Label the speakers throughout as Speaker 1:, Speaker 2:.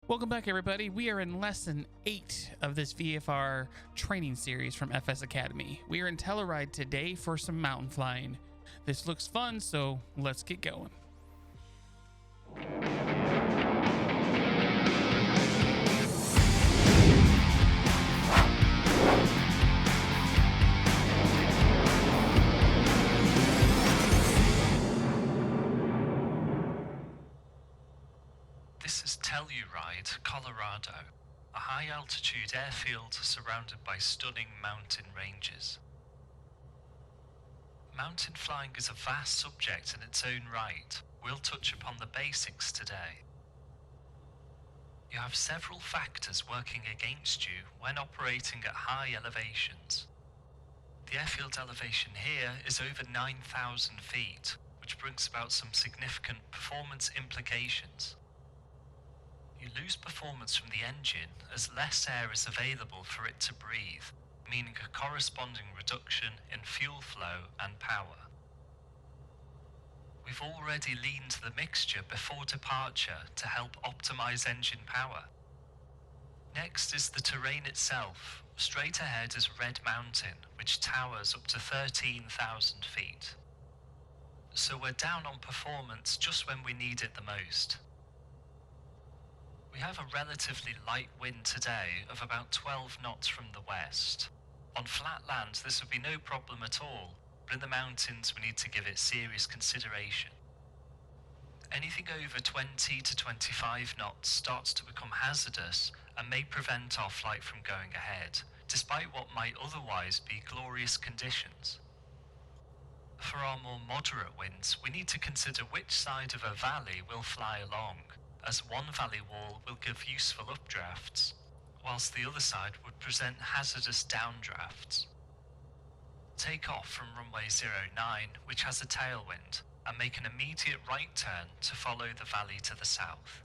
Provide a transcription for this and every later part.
Speaker 1: Welcome back, everybody. We are in lesson 8 of this VFR training series from FS Academy. We are in Telluride today for some mountain flying. This looks fun, so let's get going.
Speaker 2: This is Telluride, Colorado, a high-altitude airfield surrounded by stunning mountain ranges. Mountain flying is a vast subject in its own right. We'll touch upon the basics today. You have several factors working against you when operating at high elevations. The airfield elevation here is over 9,000 feet, which brings about some significant performance implications. You lose performance from the engine as less air is available for it to breathe, meaning a corresponding reduction in fuel flow and power. We've already leaned the mixture before departure to help optimize engine power. Next is the terrain itself. Straight ahead is Red Mountain, which towers up to 13,000 feet. So we're down on performance just when we need it the most. We have a relatively light wind today of about 12 knots from the west. On flat land, this would be no problem at all, but in the mountains we need to give it serious consideration. Anything over 20 to 25 knots starts to become hazardous and may prevent our flight from going ahead, despite what might otherwise be glorious conditions. For our more moderate winds, we need to consider which side of a valley we'll fly along, as one valley wall will give useful updrafts, whilst the other side would present hazardous downdrafts. Take off from runway 09, which has a tailwind, and make an immediate right turn to follow the valley to the south.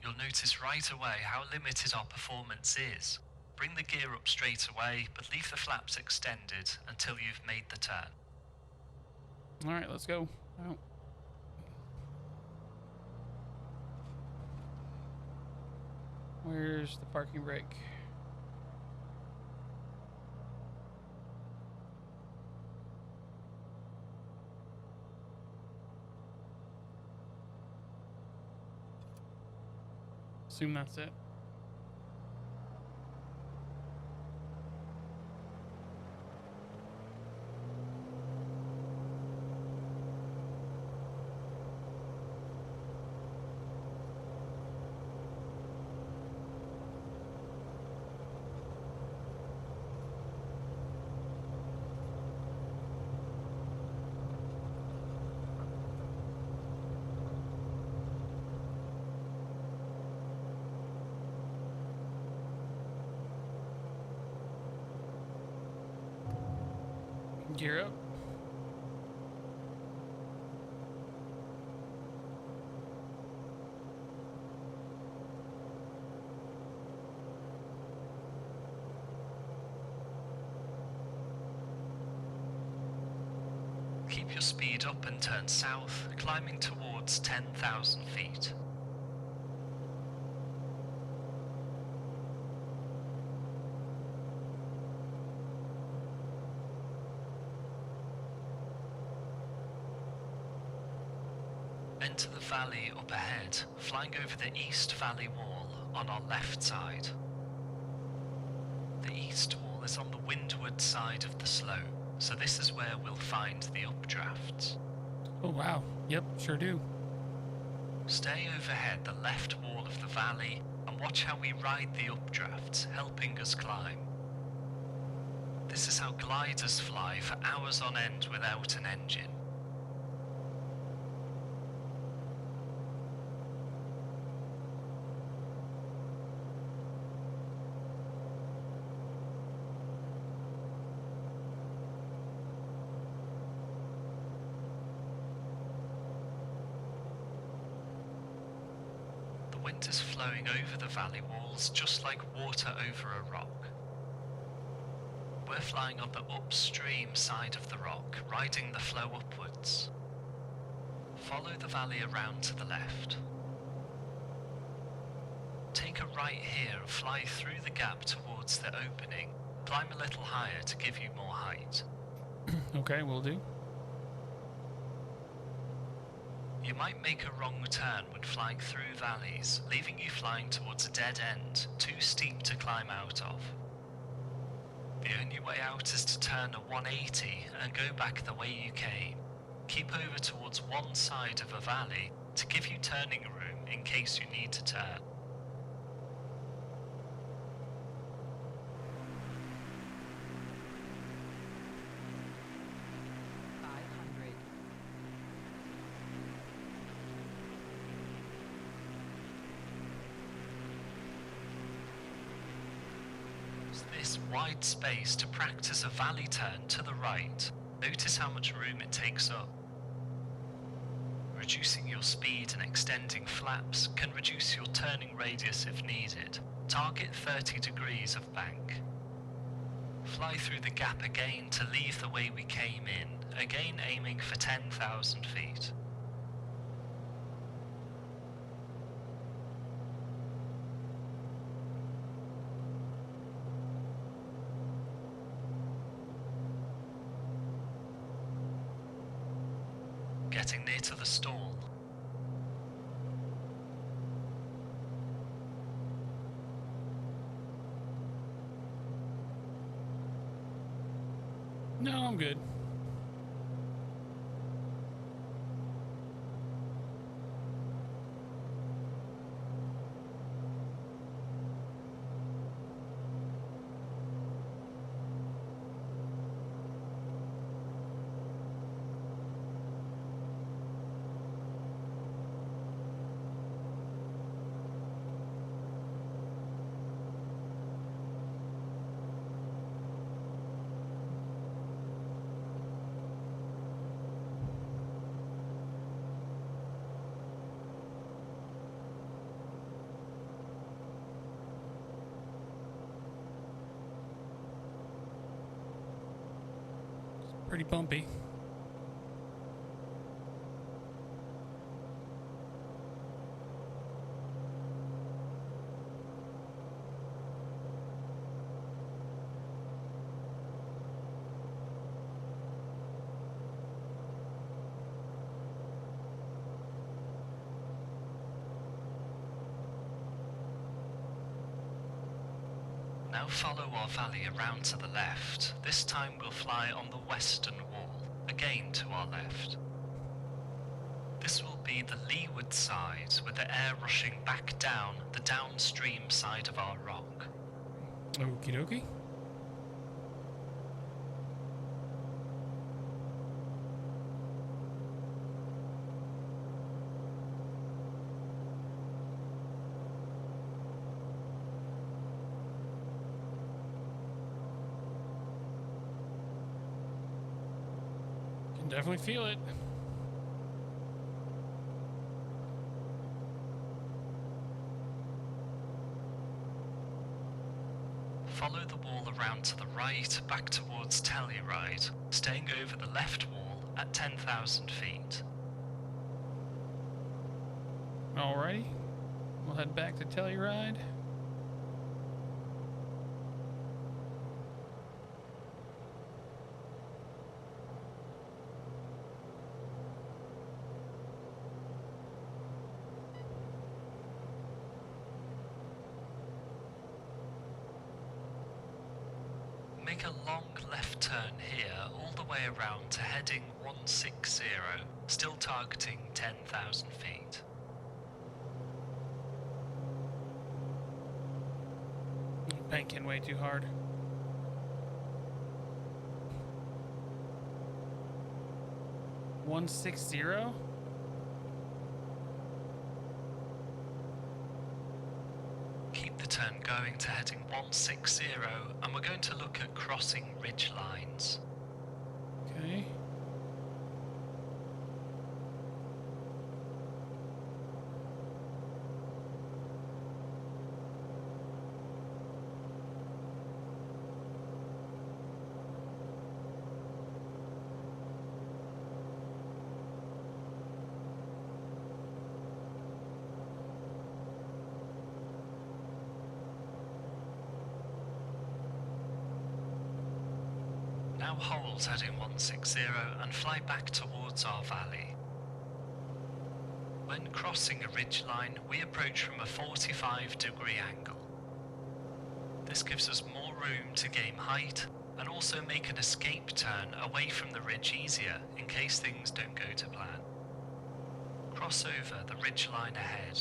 Speaker 2: You'll notice right away how limited our performance is. Bring the gear up straight away, but leave the flaps extended until you've made the turn.
Speaker 1: Alright, let's go. Out. Where's the parking brake? Assume that's it. Gear up.
Speaker 2: Keep your speed up and turn south, climbing towards 10,000 feet. Enter the valley up ahead, flying over the east valley wall on our left side. The east wall is on the windward side of the slope, so this is where we'll find the updrafts.
Speaker 1: Oh wow, yep, sure do.
Speaker 2: Stay overhead the left wall of the valley and watch how we ride the updrafts, helping us climb. This is how gliders fly for hours on end without an engine. The wind is flowing over the valley walls just like water over a rock. We're flying on the upstream side of the rock, riding the flow upwards. Follow the valley around to the left. right here and fly through the gap towards the opening. Climb a little higher to give you more height.
Speaker 1: Okay, will do.
Speaker 2: You might make a wrong turn when flying through valleys, leaving you flying towards a dead end, too steep to climb out of. The only way out is to turn a 180 and go back the way you came. Keep over towards one side of a valley to give you turning room in case you need to turn. This wide space to practice a valley turn to the right. Notice how much room it takes up. Reducing your speed and extending flaps can reduce your turning radius if needed. Target 30 degrees of bank. Fly through the gap again to leave the way we came in, again aiming for 10,000 feet. Getting near to the stall.
Speaker 1: No, I'm good. Pretty bumpy.
Speaker 2: Now follow our valley around to the left. This time we'll fly on the western wall, again to our left. This will be the leeward side, with the air rushing back down the downstream side of our rock.
Speaker 1: Okie dokie. Can definitely feel it.
Speaker 2: Follow the wall around to the right, back towards Telluride, staying over the left wall at 10,000 feet.
Speaker 1: Alrighty. We'll head back to Telluride.
Speaker 2: Make a long left turn here all the way around to heading 160, still targeting 10,000 feet.
Speaker 1: Banking way too hard. $160?
Speaker 2: Keep the turn going to heading 160, and we're going to look at crossing ridge lines.
Speaker 1: Okay.
Speaker 2: Now hold heading 160 and fly back towards our valley. When crossing a ridgeline, we approach from a 45-degree angle. This gives us more room to gain height and also make an escape turn away from the ridge easier in case things don't go to plan. Cross over the ridgeline ahead.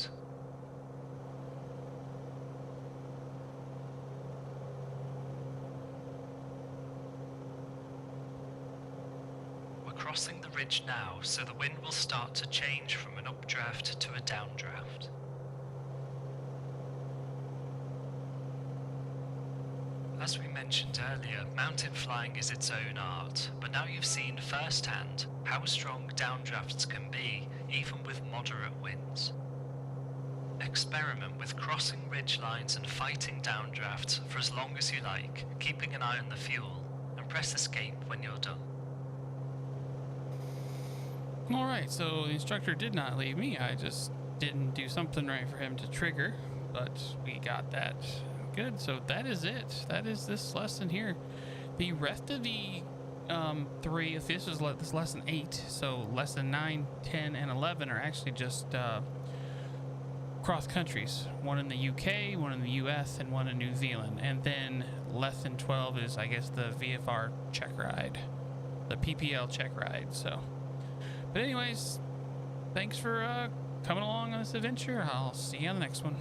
Speaker 2: We're crossing the ridge now, so the wind will start to change from an updraft to a downdraft. As we mentioned earlier, mountain flying is its own art, but now you've seen firsthand how strong downdrafts can be, even with moderate winds. Experiment with crossing ridge lines and fighting downdrafts for as long as you like, keeping an eye on the fuel, and press escape when you're done.
Speaker 1: Alright, so the instructor did not leave me. I just didn't do something right for him to trigger, but we got that good. So that is it. That is this lesson here. The rest of the three, if this is lesson 8, so lesson 9, 10, and 11 are actually just cross countries. One in the UK, one in the US, and one in New Zealand. And then lesson 12 is, I guess, the VFR check ride, the PPL check ride. So, but anyways, thanks for coming along on this adventure. I'll see you on the next one.